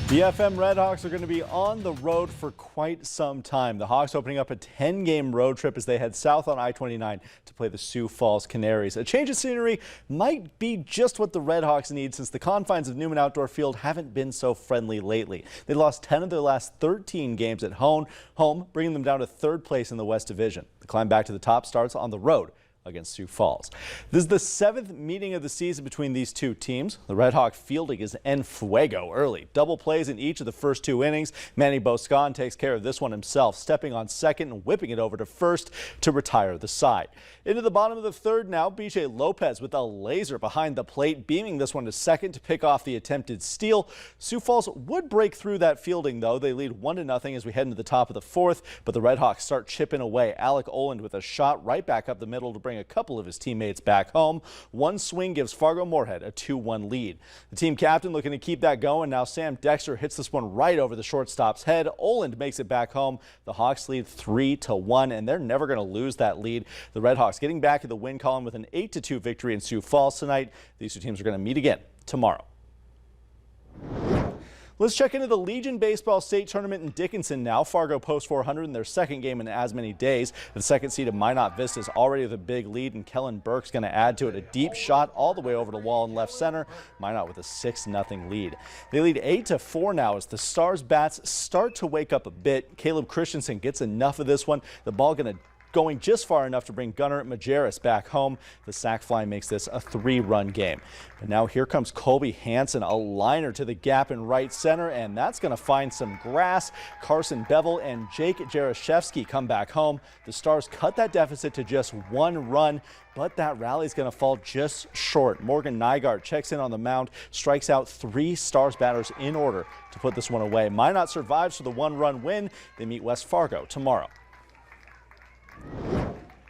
The FM Redhawks are going to be on the road for quite some time. The Hawks opening up a 10-game road trip as they head south on I-29 to play the Sioux Falls Canaries. A change of scenery might be just what the Redhawks need since the confines of Newman Outdoor Field haven't been so friendly lately. They lost 10 of their last 13 games at home, bringing them down to third place in the West Division. The climb back to the top starts on the road against Sioux Falls. This is the 7th meeting of the season between these two teams. The Redhawk fielding is en fuego early. Double plays in each of the first 2 innings. Manny Boscan takes care of this one himself, stepping on second and whipping it over to first to retire the side. Into the bottom of the third now, BJ Lopez with a laser behind the plate, beaming this one to second to pick off the attempted steal. Sioux Falls would break through that fielding though. They lead 1-0 as we head into the top of the 4th, but the Redhawks start chipping away. Alec Oland with a shot right back up the middle to bring a couple of his teammates back home. One swing gives Fargo Moorhead a 2-1 lead. The team captain looking to keep that going. Now Sam Dexter hits this one right over the shortstop's head. Oland makes it back home. The Hawks lead 3-1, and they're never going to lose that lead. The Redhawks getting back in the win column with an 8-2 victory in Sioux Falls tonight. These two teams are going to meet again tomorrow. Let's check into the Legion Baseball State Tournament in Dickinson now. Fargo posts 400 in their second game in as many days. The second seed of Minot Vista is already with a big lead, and Kellen Burke's going to add to it. A deep shot all the way over the wall in left center. Minot with a 6-0 lead. They lead 8-4 now as the Stars bats start to wake up a bit. Caleb Christensen gets enough of this one. The ball going just far enough to bring Gunnar Majerus back home. The sac fly makes this a 3-run game. But now here comes Colby Hansen, a liner to the gap in right center, and that's going to find some grass. Carson Bevel and Jake Jarashevsky come back home. The Stars cut that deficit to just 1 run, but that rally is going to fall just short. Morgan Nygaard checks in on the mound, strikes out 3 Stars batters in order to put this one away. Minot survives for the 1-run win. They meet West Fargo tomorrow.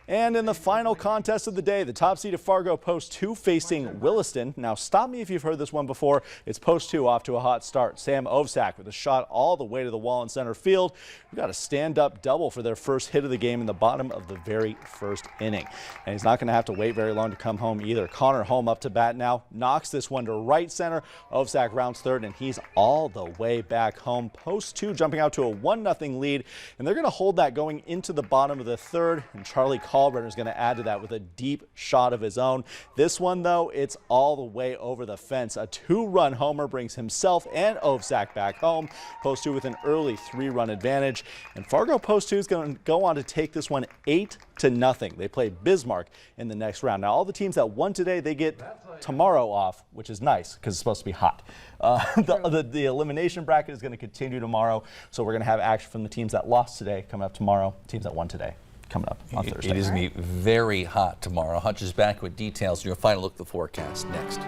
And in the final contest of the day, the top seed of Fargo Post 2 facing Williston. Now stop me if you've heard this one before. It's Post 2 off to a hot start. Sam Ovsak with a shot all the way to the wall in center field. We got a stand-up double for their first hit of the game in the bottom of the very first inning. And he's not going to have to wait very long to come home either. Connor Holm up to bat now, knocks this one to right center. Ovsak rounds third, and he's all the way back home. Post 2 jumping out to a 1-0 lead, and they're going to hold that going into the bottom of the third, and Charlie Kalbrenner is going to add to that with a deep shot of his own. This one, though, it's all the way over the fence. A 2-run homer brings himself and Ovsak back home. Post 2 with an early 3-run advantage. And Fargo Post 2 is going to go on to take this one 8-0. They play Bismarck in the next round. Now, all the teams that won today, they get tomorrow off, which is nice because it's supposed to be hot. The elimination bracket is going to continue tomorrow, so we're going to have action from the teams that lost today coming up tomorrow, teams that won today coming up on Thursday. It is going to be very hot tomorrow. Hutch is back with details. Your final look at the forecast next.